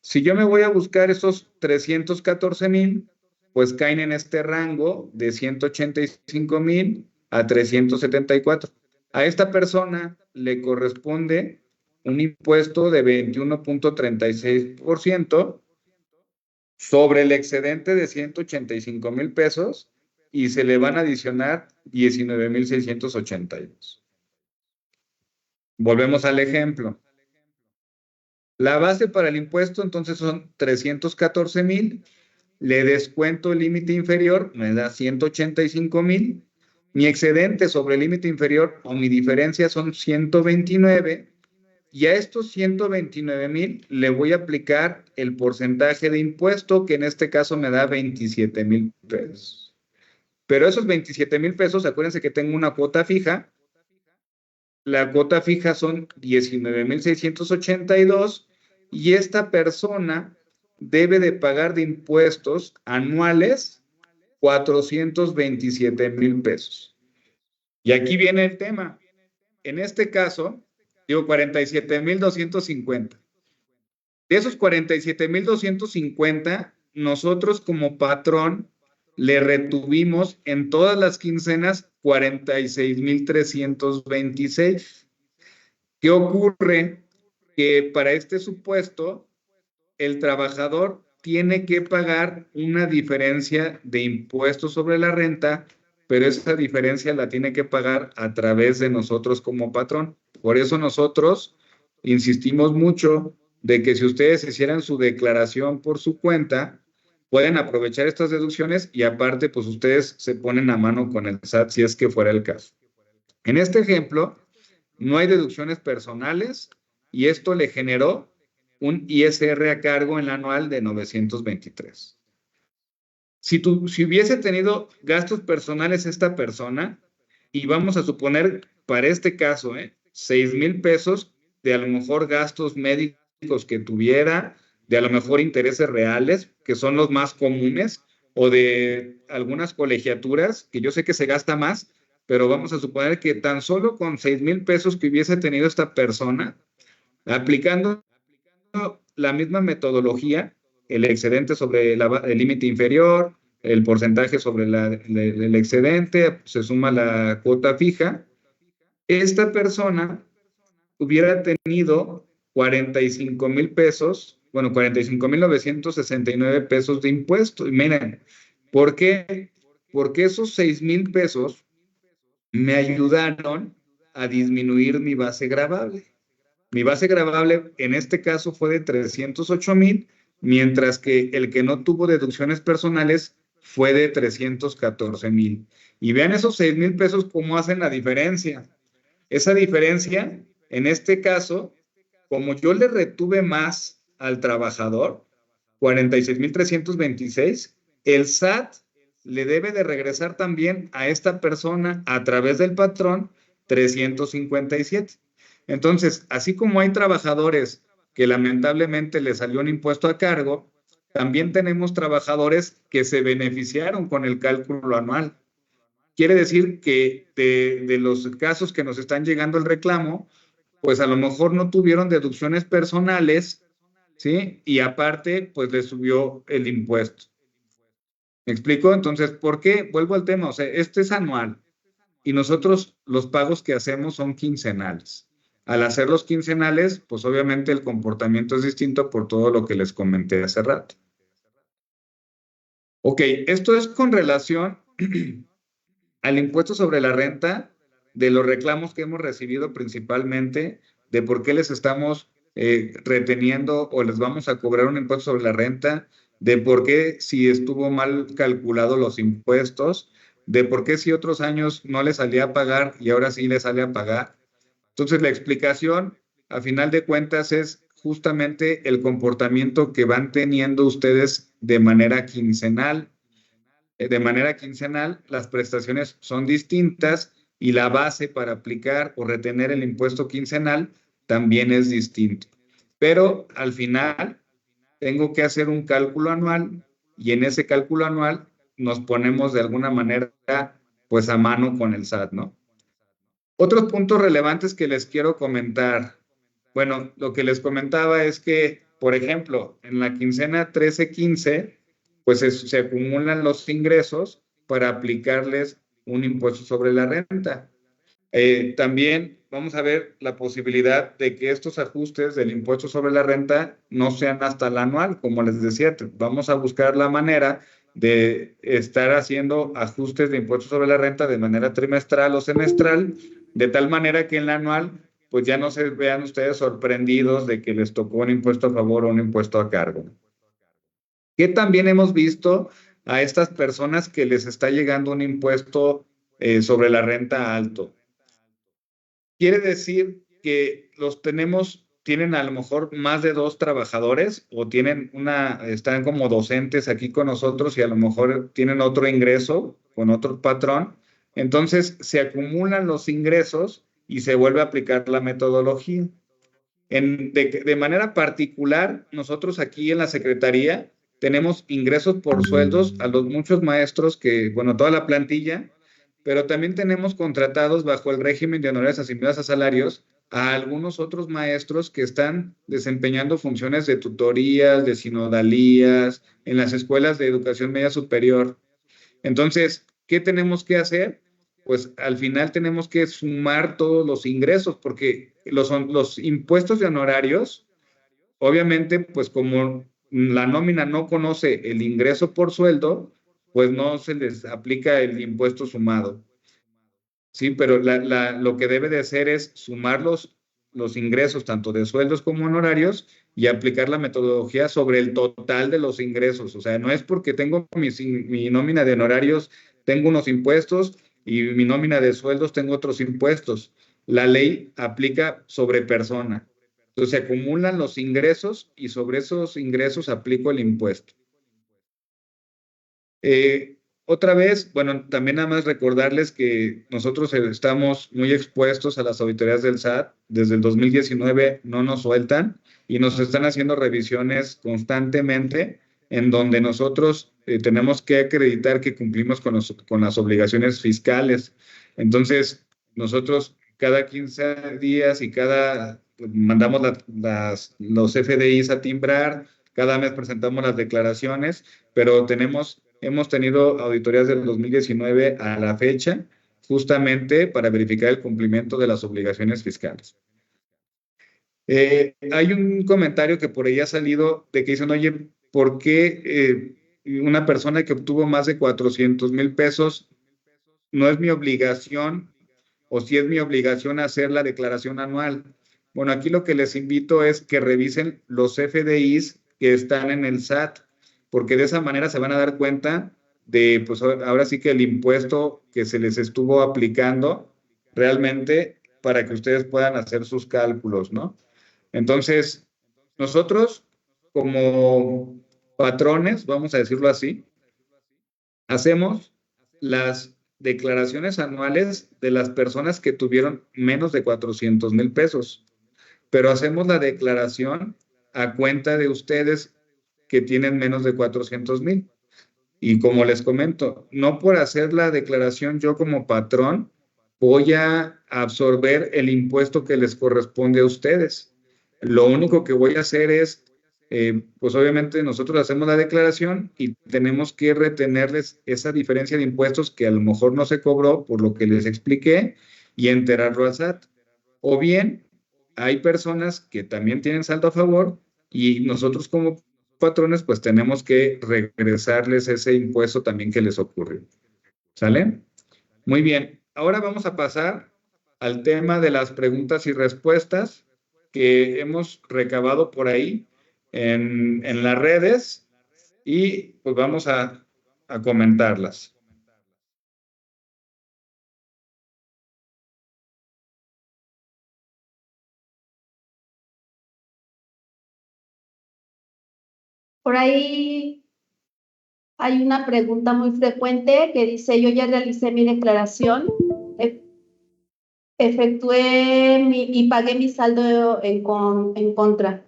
Si yo me voy a buscar esos 314,000, pues caen en este rango de 185,000 a 374. A esta persona le corresponde un impuesto de 21.36% sobre el excedente de 185,000 pesos y se le van a adicionar 19,682. Volvemos al ejemplo. La base para el impuesto entonces son 314,000, le descuento el límite inferior, me da 185,000, mi excedente sobre el límite inferior o mi diferencia son 129, y a estos 129,000 le voy a aplicar el porcentaje de impuesto, que en este caso me da 27,000 pesos. Pero esos 27,000 pesos, acuérdense que tengo una cuota fija. La cuota fija son 19,682 y esta persona debe de pagar de impuestos anuales 427,000 pesos. Y aquí viene el tema. en este caso, digo 47,250. De esos 47,250, nosotros como patrón le retuvimos en todas las quincenas 46,326. ¿Qué ocurre? Que para este supuesto, el trabajador tiene que pagar una diferencia de impuestos sobre la renta, pero esa diferencia la tiene que pagar a través de nosotros como patrón. Por eso nosotros insistimos mucho de que si ustedes hicieran su declaración por su cuenta, pueden aprovechar estas deducciones y aparte, pues ustedes se ponen a mano con el SAT si es que fuera el caso. En este ejemplo, no hay deducciones personales y esto le generó un ISR a cargo en la anual de 923. Si hubiese tenido gastos personales esta persona, y vamos a suponer para este caso, 6,000 pesos de a lo mejor gastos médicos que tuviera, de a lo mejor intereses reales, que son los más comunes, o de algunas colegiaturas, que yo sé que se gasta más, pero vamos a suponer que tan solo con 6,000 pesos que hubiese tenido esta persona, aplicando la misma metodología, el excedente sobre el límite inferior, el porcentaje sobre el excedente, se suma la cuota fija, esta persona hubiera tenido 45,000 pesos, bueno, 45,969 pesos de impuesto. Y miren, ¿por qué? Porque esos 6,000 pesos me ayudaron a disminuir mi base gravable. Mi base gravable en este caso fue de 308,000, mientras que el que no tuvo deducciones personales fue de 314,000. Y vean esos 6,000 pesos cómo hacen la diferencia. Esa diferencia, en este caso, como yo le retuve más al trabajador, 46,326, el SAT le debe de regresar también a esta persona a través del patrón 357. Entonces, así como hay trabajadores que lamentablemente les salió un impuesto a cargo, también tenemos trabajadores que se beneficiaron con el cálculo anual. Quiere decir que de los casos que nos están llegando el reclamo, pues a lo mejor no tuvieron deducciones personales, ¿sí? Y aparte, pues les subió el impuesto. ¿Me explico? Entonces, ¿por qué? Vuelvo al tema, o sea, este es anual y nosotros los pagos que hacemos son quincenales. Al hacerlos quincenales, pues obviamente el comportamiento es distinto por todo lo que les comenté hace rato. Ok, esto es con relación al impuesto sobre la renta, de los reclamos que hemos recibido principalmente, de por qué les estamos reteniendo o les vamos a cobrar un impuesto sobre la renta, de por qué si estuvo mal calculado los impuestos, de por qué si otros años no les salía a pagar y ahora sí les sale a pagar. Entonces, la explicación, a final de cuentas, es justamente el comportamiento que van teniendo ustedes de manera quincenal. De manera quincenal, las prestaciones son distintas y la base para aplicar o retener el impuesto quincenal también es distinto. Pero al final, tengo que hacer un cálculo anual y en ese cálculo anual nos ponemos de alguna manera, pues a mano con el SAT, ¿no? Otros puntos relevantes que les quiero comentar. Bueno, lo que les comentaba es que, por ejemplo, en la quincena 13-15, pues se acumulan los ingresos para aplicarles un impuesto sobre la renta. También vamos a ver la posibilidad de que estos ajustes del impuesto sobre la renta no sean hasta el anual, como les decía, vamos a buscar la manera de estar haciendo ajustes de impuestos sobre la renta de manera trimestral o semestral, de tal manera que en el anual pues ya no se vean ustedes sorprendidos de que les tocó un impuesto a favor o un impuesto a cargo. ¿Qué también hemos visto a estas personas que les está llegando un impuesto sobre la renta alto? Quiere decir que tienen a lo mejor más de 2 trabajadores o están como docentes aquí con nosotros y a lo mejor tienen otro ingreso con otro patrón. Entonces se acumulan los ingresos y se vuelve a aplicar la metodología. De manera particular, nosotros aquí en la Secretaría tenemos ingresos por sueldos a los muchos maestros que, bueno, toda la plantilla pero también tenemos contratados bajo el régimen de honorarios asignados a salarios a algunos otros maestros que están desempeñando funciones de tutorías, de sinodalías, en las escuelas de educación media superior. Entonces, ¿qué tenemos que hacer? Pues al final tenemos que sumar todos los ingresos, porque los impuestos de honorarios, obviamente, pues como la nómina no conoce el ingreso por sueldo, pues no se les aplica el impuesto sumado. Sí, pero lo que debe de hacer es sumar los ingresos tanto de sueldos como honorarios y aplicar la metodología sobre el total de los ingresos. O sea, no es porque tengo mi nómina de honorarios, tengo unos impuestos y mi nómina de sueldos tengo otros impuestos. La ley aplica sobre persona. Entonces se acumulan los ingresos y sobre esos ingresos aplico el impuesto. Otra vez, bueno, también nada más recordarles que nosotros estamos muy expuestos a las auditorías del SAT. Desde el 2019 no nos sueltan y nos están haciendo revisiones constantemente en donde nosotros tenemos que acreditar que cumplimos con las obligaciones fiscales. Entonces, nosotros cada 15 días y mandamos los FDIs a timbrar, cada mes presentamos las declaraciones, pero hemos tenido auditorías del 2019 a la fecha, justamente para verificar el cumplimiento de las obligaciones fiscales. Hay un comentario que por ahí ha salido de que dicen, oye, ¿por qué una persona que obtuvo más de 400,000 pesos no es mi obligación o si es mi obligación hacer la declaración anual? Bueno, aquí lo que les invito es que revisen los FDIs que están en el SAT, porque de esa manera se van a dar cuenta de, pues ahora sí que el impuesto que se les estuvo aplicando realmente para que ustedes puedan hacer sus cálculos, ¿no? Entonces, nosotros como patrones, vamos a decirlo así, hacemos las declaraciones anuales de las personas que tuvieron menos de 400,000 pesos, pero hacemos la declaración a cuenta de ustedes que tienen menos de 400,000. Y como les comento, no por hacer la declaración yo como patrón voy a absorber el impuesto que les corresponde a ustedes. Lo único que voy a hacer es, pues obviamente nosotros hacemos la declaración y tenemos que retenerles esa diferencia de impuestos que a lo mejor no se cobró por lo que les expliqué y enterarlo al SAT. O bien, hay personas que también tienen saldo a favor y nosotros como patrones pues tenemos que regresarles ese impuesto también que les ocurrió. ¿Sale? Muy bien. Ahora vamos a pasar al tema de las preguntas y respuestas que hemos recabado por ahí en las redes y pues vamos a comentarlas. Por ahí hay una pregunta muy frecuente que dice, yo ya realicé mi declaración, efectué y pagué mi saldo en contra.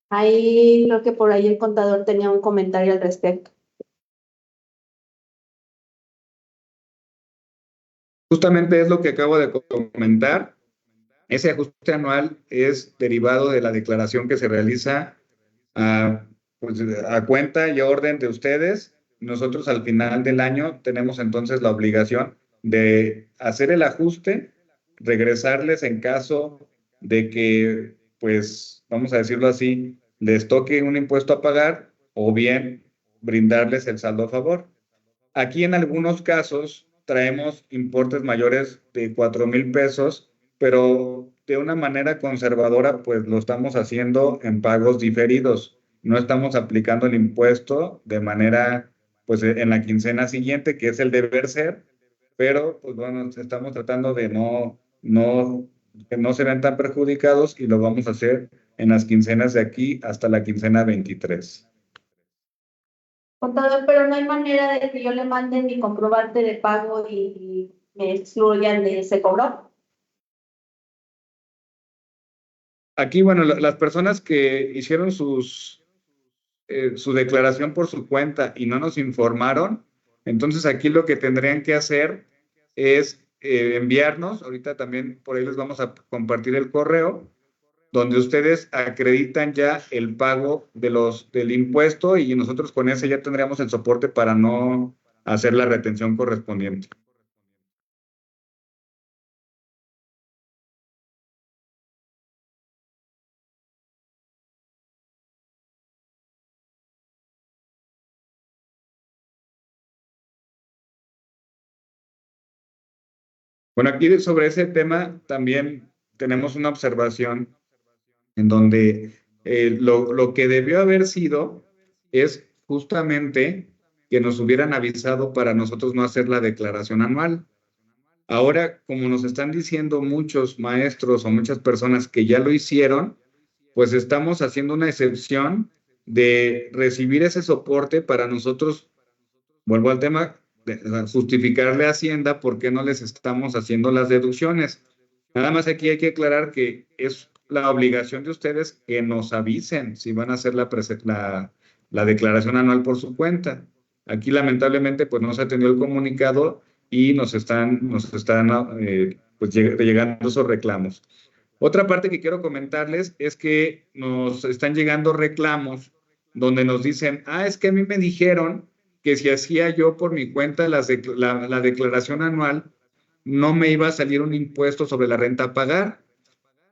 Ahí creo que por ahí el contador tenía un comentario al respecto. Justamente es lo que acabo de comentar. Ese ajuste anual es derivado de la declaración que se realiza pues, a cuenta y orden de ustedes. Nosotros al final del año tenemos entonces la obligación de hacer el ajuste, regresarles en caso de que, pues, vamos a decirlo así, les toque un impuesto a pagar o bien brindarles el saldo a favor. Aquí en algunos casos traemos importes mayores de 4,000 pesos, pero de una manera conservadora, pues lo estamos haciendo en pagos diferidos. No estamos aplicando el impuesto de manera, pues en la quincena siguiente, que es el deber ser, pero pues bueno, estamos tratando de que no se vean tan perjudicados y lo vamos a hacer en las quincenas de aquí hasta la quincena 23. Contador, pero no hay manera de que yo le mande mi comprobante de pago y me excluyan de ese cobro. Aquí, bueno, las personas que hicieron su declaración por su cuenta y no nos informaron, entonces aquí lo que tendrían que hacer es enviarnos, ahorita también por ahí les vamos a compartir el correo, donde ustedes acreditan ya el pago del impuesto y nosotros con ese ya tendríamos el soporte para no hacer la retención correspondiente. Bueno, aquí sobre ese tema también tenemos una observación en donde lo que debió haber sido es justamente que nos hubieran avisado para nosotros no hacer la declaración anual. Ahora, como nos están diciendo muchos maestros o muchas personas que ya lo hicieron, pues estamos haciendo una excepción de recibir ese soporte para nosotros, vuelvo al tema, de justificarle a Hacienda por qué no les estamos haciendo las deducciones. Nada más aquí hay que aclarar que es la obligación de ustedes que nos avisen si van a hacer la declaración anual por su cuenta. Aquí lamentablemente pues no se ha tenido el comunicado y nos están pues llegando esos reclamos. Otra parte que quiero comentarles es que nos están llegando reclamos donde nos dicen, es que a mí me dijeron que si hacía yo por mi cuenta la declaración anual, no me iba a salir un impuesto sobre la renta a pagar.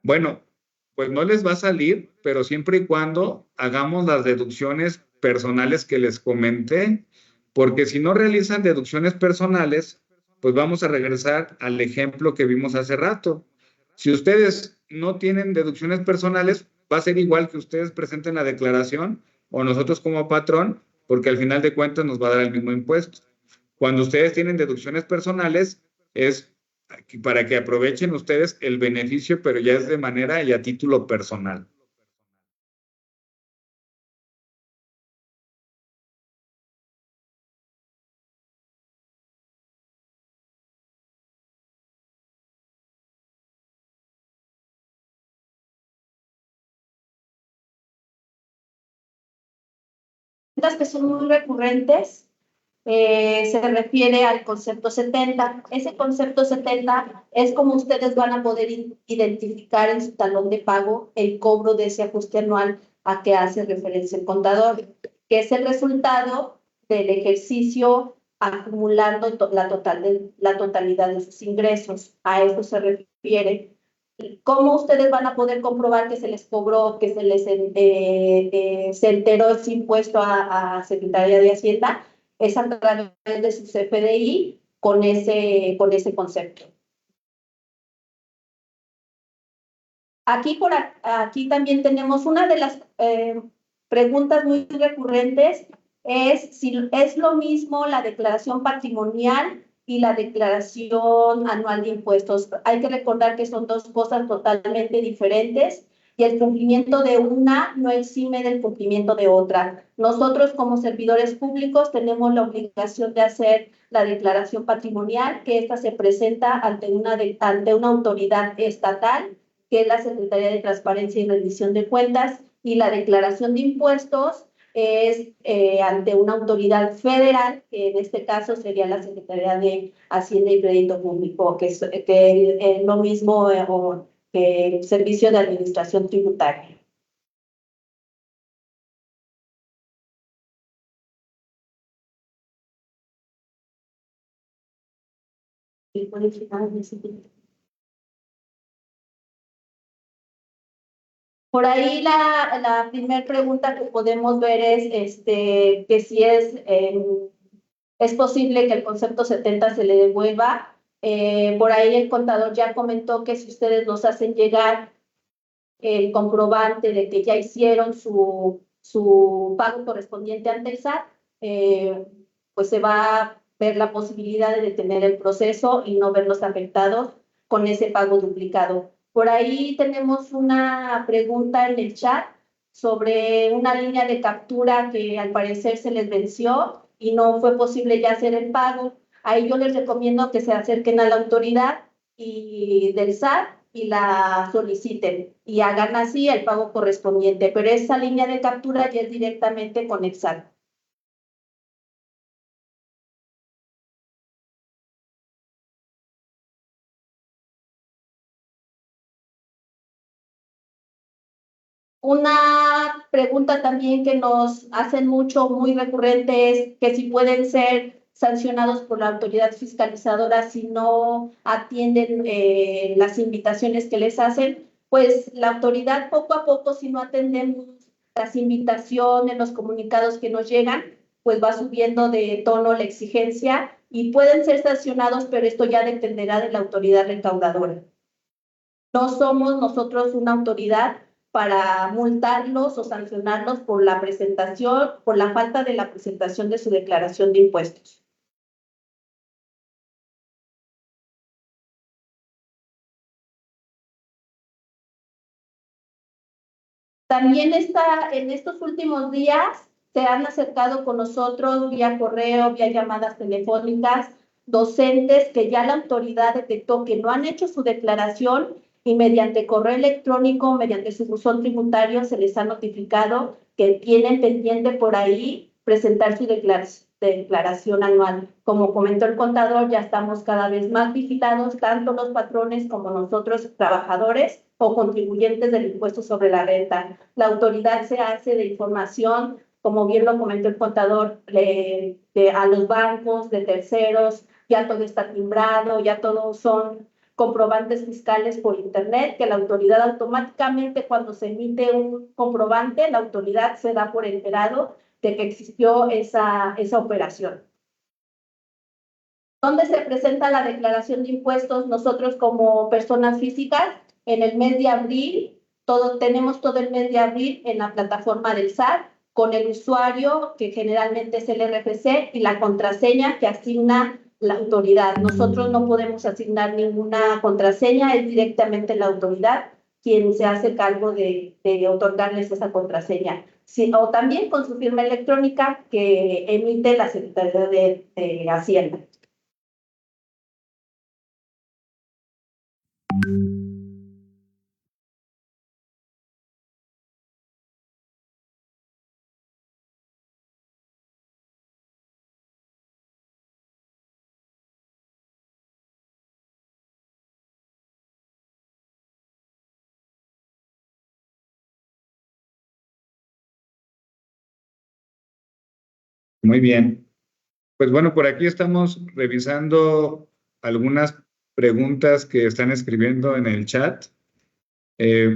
Bueno, pues no les va a salir, pero siempre y cuando hagamos las deducciones personales que les comenté, porque si no realizan deducciones personales, pues vamos a regresar al ejemplo que vimos hace rato. Si ustedes no tienen deducciones personales, va a ser igual que ustedes presenten la declaración o nosotros como patrón, porque al final de cuentas nos va a dar el mismo impuesto. Cuando ustedes tienen deducciones personales, es para que aprovechen ustedes el beneficio, pero ya es de manera y a título personal. Que son muy recurrentes, se refiere al concepto 70. Ese concepto 70 es como ustedes van a poder identificar en su talón de pago el cobro de ese ajuste anual a que hace referencia el contador, que es el resultado del ejercicio acumulando la totalidad de sus ingresos. A eso se refiere. ¿Cómo ustedes van a poder comprobar que se les cobró, que se enteró ese impuesto a Secretaría de Hacienda? Es a través de su CFDI con ese concepto. Aquí también tenemos una de las preguntas muy recurrentes, es si es lo mismo la declaración patrimonial y la declaración anual de impuestos. Hay que recordar que son dos cosas totalmente diferentes y el cumplimiento de una no exime del cumplimiento de otra. Nosotros como servidores públicos tenemos la obligación de hacer la declaración patrimonial, que esta se presenta ante una autoridad estatal, que es la Secretaría de Transparencia y Rendición de Cuentas, y la declaración de impuestos es ante una autoridad federal, que en este caso sería la Secretaría de Hacienda y Crédito Público, que es lo mismo que el Servicio de Administración Tributaria. Por ahí la primera pregunta que podemos ver es que si es posible que el concepto 70 se le devuelva. Por ahí el contador ya comentó que si ustedes nos hacen llegar el comprobante de que ya hicieron su pago correspondiente ante el SAT, pues se va a ver la posibilidad de detener el proceso y no verlos afectados con ese pago duplicado. Por ahí tenemos una pregunta en el chat sobre una línea de captura que al parecer se les venció y no fue posible ya hacer el pago. Ahí yo les recomiendo que se acerquen a la autoridad del SAT y la soliciten y hagan así el pago correspondiente, pero esa línea de captura ya es directamente con el SAT. Una pregunta también que nos hacen mucho, muy recurrente, es que si pueden ser sancionados por la autoridad fiscalizadora si no atienden las invitaciones que les hacen. Pues la autoridad poco a poco, si no atendemos las invitaciones, los comunicados que nos llegan, pues va subiendo de tono la exigencia y pueden ser sancionados, pero esto ya dependerá de la autoridad recaudadora. No somos nosotros una autoridad para multarlos o sancionarlos por la presentación, por la falta de la presentación de su declaración de impuestos. También en estos últimos días se han acercado con nosotros vía correo, vía llamadas telefónicas, docentes que ya la autoridad detectó que no han hecho su declaración y mediante correo electrónico, mediante su buzón tributario, se les ha notificado que tienen pendiente por ahí presentar su declaración anual. Como comentó el contador, ya estamos cada vez más vigilados, tanto los patrones como nosotros, trabajadores o contribuyentes del impuesto sobre la renta. La autoridad se hace de información, como bien lo comentó el contador, a los bancos, de terceros, ya todo está timbrado, ya todo son comprobantes fiscales por internet, que la autoridad automáticamente, cuando se emite un comprobante, la autoridad se da por enterado de que existió esa operación. ¿Dónde se presenta la declaración de impuestos? Nosotros como personas físicas, en el mes de abril, tenemos todo el mes de abril en la plataforma del SAT, con el usuario, que generalmente es el RFC, y la contraseña que asigna la autoridad. Nosotros no podemos asignar ninguna contraseña, es directamente la autoridad quien se hace cargo de otorgarles esa contraseña. Sí, o también con su firma electrónica que emite la Secretaría de Hacienda. Muy bien. Pues bueno, por aquí estamos revisando algunas preguntas que están escribiendo en el chat.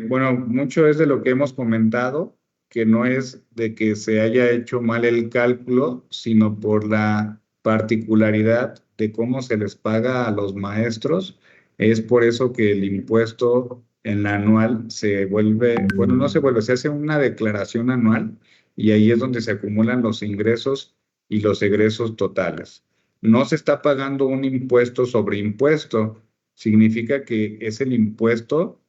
Bueno, mucho es de lo que hemos comentado, que no es de que se haya hecho mal el cálculo, sino por la particularidad de cómo se les paga a los maestros. Es por eso que el impuesto en la anual se vuelve, bueno, no se vuelve, se hace una declaración anual y ahí es donde se acumulan los ingresos y los egresos totales. No se está pagando un impuesto sobre impuesto, significa que es el impuesto.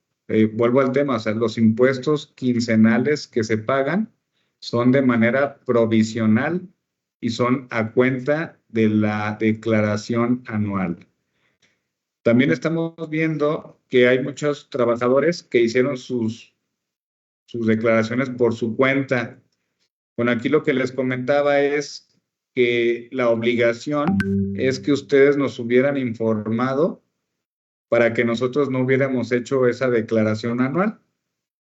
Vuelvo al tema, o sea, los impuestos quincenales que se pagan son de manera provisional y son a cuenta de la declaración anual. También estamos viendo que hay muchos trabajadores que hicieron sus declaraciones por su cuenta. Bueno, aquí lo que les comentaba es que la obligación es que ustedes nos hubieran informado para que nosotros no hubiéramos hecho esa declaración anual.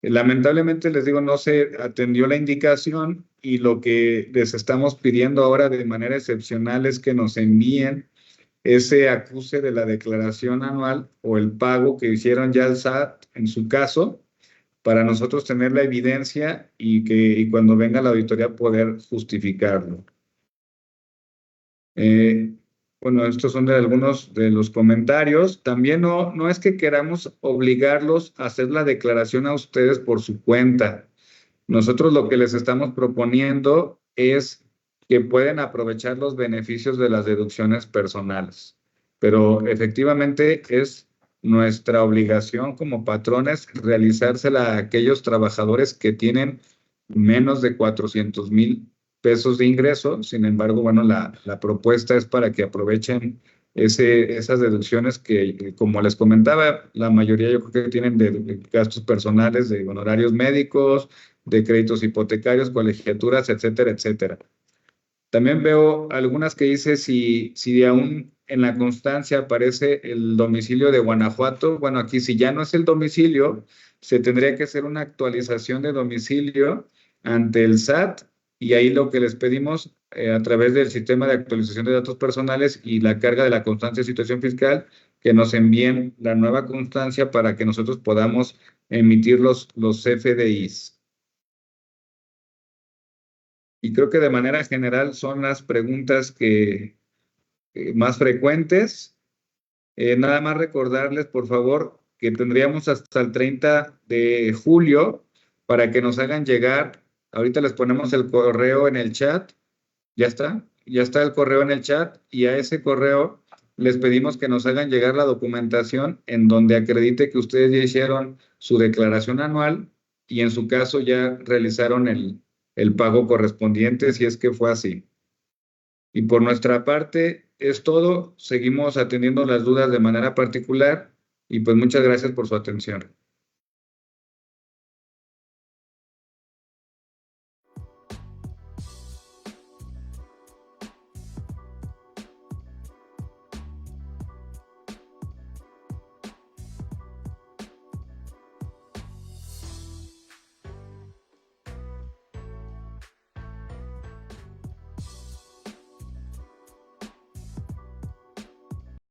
Lamentablemente, les digo, no se atendió la indicación y lo que les estamos pidiendo ahora de manera excepcional es que nos envíen ese acuse de la declaración anual o el pago que hicieron ya al SAT en su caso, para nosotros tener la evidencia y cuando venga la auditoría poder justificarlo. Bueno, estos son de algunos de los comentarios. También no es que queramos obligarlos a hacer la declaración a ustedes por su cuenta. Nosotros lo que les estamos proponiendo es que pueden aprovechar los beneficios de las deducciones personales. Pero efectivamente es nuestra obligación como patrones realizársela a aquellos trabajadores que tienen menos de 400,000 pesos de ingreso. Sin embargo, bueno, la propuesta es para que aprovechen esas deducciones que, como les comentaba, la mayoría yo creo que tienen de gastos personales, de honorarios médicos, de créditos hipotecarios, colegiaturas, etcétera, etcétera. También veo algunas que dice si aún en la constancia aparece el domicilio de Guanajuato. Bueno, aquí si ya no es el domicilio, se tendría que hacer una actualización de domicilio ante el SAT y ahí lo que les pedimos a través del sistema de actualización de datos personales y la carga de la constancia de situación fiscal, que nos envíen la nueva constancia para que nosotros podamos emitir los FDIs. Y creo que de manera general son las preguntas que más frecuentes. Nada más recordarles, por favor, que tendríamos hasta el 30 de julio para que nos hagan llegar. Ahorita les ponemos el correo en el chat. Ya está el correo en el chat y a ese correo les pedimos que nos hagan llegar la documentación en donde acredite que ustedes ya hicieron su declaración anual y en su caso ya realizaron el pago correspondiente, si es que fue así. Y por nuestra parte es todo. Seguimos atendiendo las dudas de manera particular y pues muchas gracias por su atención.